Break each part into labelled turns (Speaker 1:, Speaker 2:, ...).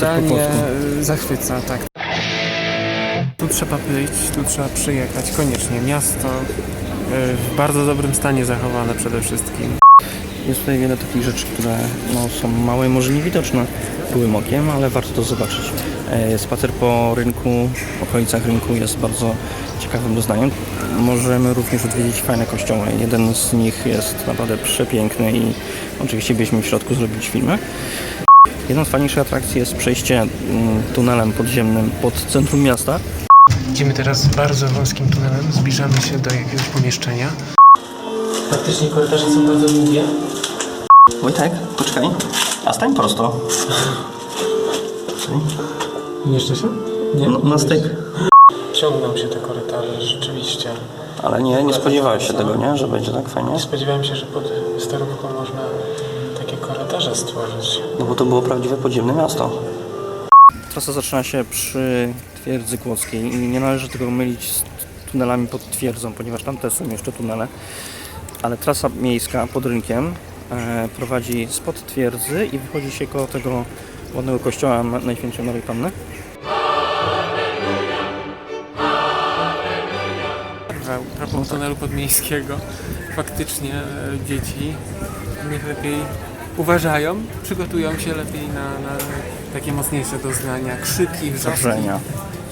Speaker 1: totalnie zachwyca, tak. Tu trzeba być, tu trzeba przyjechać, koniecznie. Miasto w bardzo dobrym stanie zachowane przede wszystkim.
Speaker 2: Jest tutaj wiele takich rzeczy, które są małe, może niewidoczne byłym okiem, ale warto to zobaczyć. Spacer po rynku, okolicach rynku jest bardzo ciekawym doznaniem. Możemy również odwiedzić fajne kościoły. Jeden z nich jest naprawdę przepiękny i oczywiście byliśmy w środku zrobić filmy. Jedną z fajniejszych atrakcji jest przejście tunelem podziemnym pod centrum miasta.
Speaker 1: Idziemy teraz bardzo wąskim tunelem, zbliżamy się do jakiegoś pomieszczenia. Faktycznie korytarze są bardzo długie.
Speaker 2: Wojtek, poczekaj. A stań prosto.
Speaker 1: Mieszczę się? Nie?
Speaker 2: No, na styk.
Speaker 1: Ciągną się te korytarze, rzeczywiście.
Speaker 2: Ale nie spodziewałeś się tego, nie? Że będzie tak fajnie?
Speaker 1: Nie spodziewałem się, że pod Starówką można takie korytarze stworzyć.
Speaker 2: No bo to było prawdziwe podziemne miasto. Trasa zaczyna się przy Twierdzy Kłodzkiej i nie należy tego mylić z tunelami pod twierdzą, ponieważ tam też są jeszcze tunele. Ale trasa miejska pod rynkiem prowadzi spod twierdzy i wychodzi się koło tego ładnego kościoła Najświętszej Maryi Panny.
Speaker 1: A propos tunelu podmiejskiego, faktycznie dzieci niech lepiej uważają, przygotują się lepiej na takie mocniejsze doznania, krzyki, wrzaski,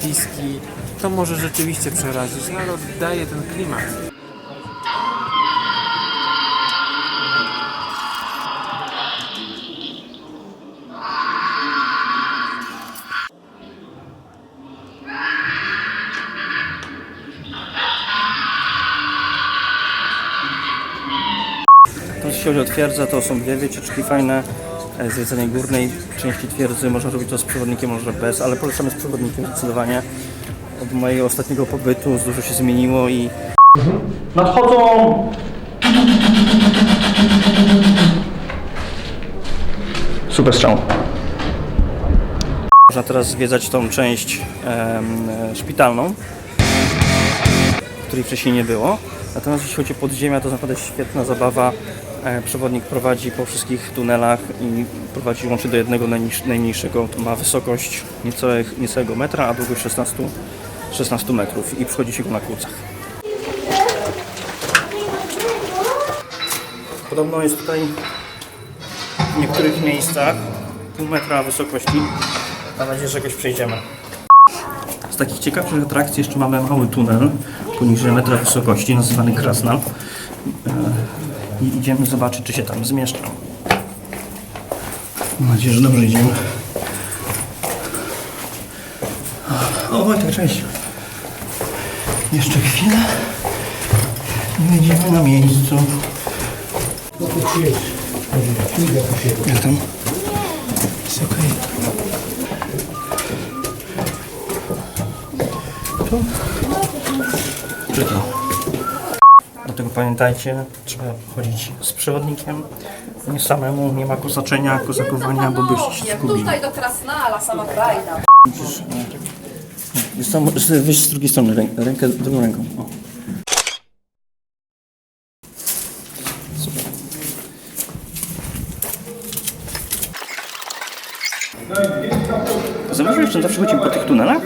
Speaker 1: piski. To może rzeczywiście przerazić, ale oddaje ten klimat.
Speaker 2: Jeśli chodzi o twierdzę, to są dwie wycieczki fajne. Zwiedzanie górnej części twierdzy można robić to z przewodnikiem, może bez, ale polecamy z przewodnikiem zdecydowanie. Od mojego ostatniego pobytu dużo się zmieniło i... Nadchodzą! Super strzał. Można teraz zwiedzać tą część szpitalną, której wcześniej nie było. Natomiast jeśli chodzi o podziemia, to naprawdę świetna zabawa. Przewodnik prowadzi po wszystkich tunelach i prowadzi łącznie do jednego najmniejszego. Ma wysokość niecałego metra, a długość 16 metrów i przychodzi się go na kłócach. Podobno jest tutaj w niektórych miejscach pół metra wysokości. Mam nadzieję, że jakoś przejdziemy. Z takich ciekawszych atrakcji jeszcze mamy mały tunel poniżej metra wysokości, nazywany Krasna. I idziemy zobaczyć, czy się tam zmieszczam. Mam nadzieję, że dobrze idziemy. O, Wojtek, cześć. Jeszcze chwilę i będziemy na miejscu. Jak tam? Jest okej. Czy to? Dlatego pamiętajcie, trzeba chodzić z przewodnikiem, nie samemu, nie ma kozaczenia, kozakowania, bo byście się zgubili.
Speaker 3: Tutaj do Krasnala, sama frajda.
Speaker 2: Weź z drugiej strony rękę drugą ręką. O. Super. Zauważyłeś, że zawsze chodzimy po tych tunelach?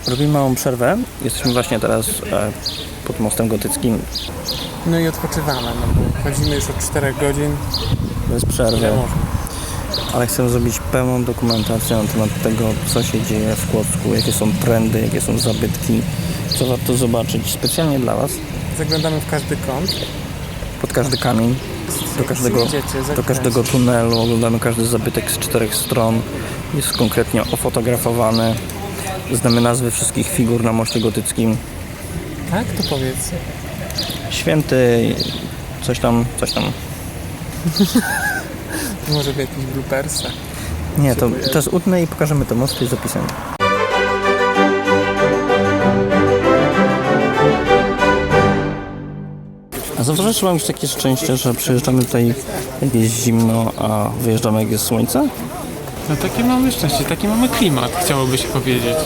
Speaker 2: Robimy małą przerwę. Jesteśmy właśnie teraz pod mostem gotyckim.
Speaker 1: No i odpoczywamy, no bo chodzimy już od 4 godzin.
Speaker 2: Bez przerwy. Ale chcę zrobić pełną dokumentację na temat tego, co się dzieje w Kłodzku, jakie są trendy, jakie są zabytki, co warto zobaczyć specjalnie dla Was.
Speaker 1: Zaglądamy w każdy kąt.
Speaker 2: Pod każdy kamień, do każdego tunelu, oglądamy każdy zabytek z 4 stron. Jest konkretnie ofotografowany. Znamy nazwy wszystkich figur na moście gotyckim.
Speaker 1: Tak? To powiedz.
Speaker 2: Święty, coś tam.
Speaker 1: Może w jakichś bloopersach.
Speaker 2: Nie, to teraz utnę i pokażemy te mosty z opisem. A zauważyłeś, że mam już takie szczęście, że przyjeżdżamy tutaj jak jest zimno, a wyjeżdżamy jak jest słońce?
Speaker 1: No takie mamy szczęście, taki mamy klimat, chciałoby się powiedzieć.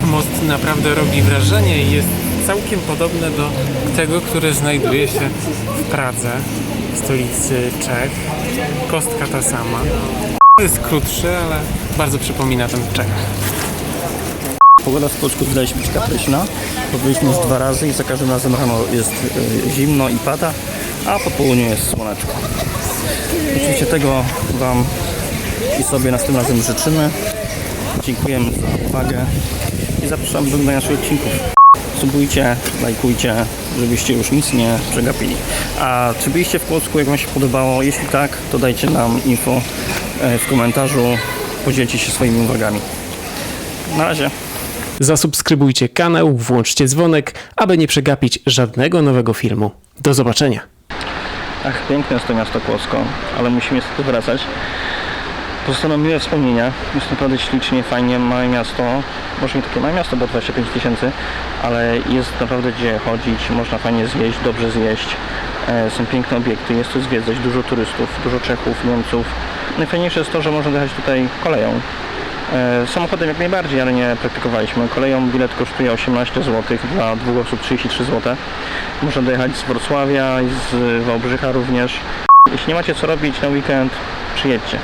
Speaker 1: Most naprawdę robi wrażenie i jest całkiem podobne do tego, które znajduje się w Pradze, stolicy Czech. Kostka ta sama. Jest krótszy, ale bardzo przypomina ten Czech.
Speaker 2: Pogoda w Płocku wydaje się być kapryśna, bo byliśmy już 2 razy i za każdym razem rano jest zimno i pada, a po południu jest słoneczko. Oczywiście tego Wam i sobie następnym razem życzymy. Dziękujemy za uwagę i zapraszam do oglądania naszych odcinków. Subujcie, lajkujcie, żebyście już nic nie przegapili. A czy byliście w Płocku, jak Wam się podobało? Jeśli tak, to dajcie nam info w komentarzu, podzielcie się swoimi uwagami. Na razie.
Speaker 4: Zasubskrybujcie kanał, włączcie dzwonek, aby nie przegapić żadnego nowego filmu. Do zobaczenia!
Speaker 2: Ach, piękne jest to miasto Płocko, ale musimy niestety wracać. Pozostaną miłe wspomnienia, jest naprawdę ślicznie, fajnie, małe miasto, może nie takie małe miasto, bo 25 000, ale jest naprawdę gdzie chodzić, można fajnie zjeść, dobrze zjeść, są piękne obiekty, jest co zwiedzać, dużo turystów, dużo Czechów, Niemców. Najfajniejsze jest to, że można dojechać tutaj koleją. Samochodem jak najbardziej, ale nie praktykowaliśmy. Koleją bilet kosztuje 18 zł, dla 2 osób 33 zł. Można dojechać z Wrocławia i z Wałbrzycha również. Jeśli nie macie co robić na weekend, przyjedźcie.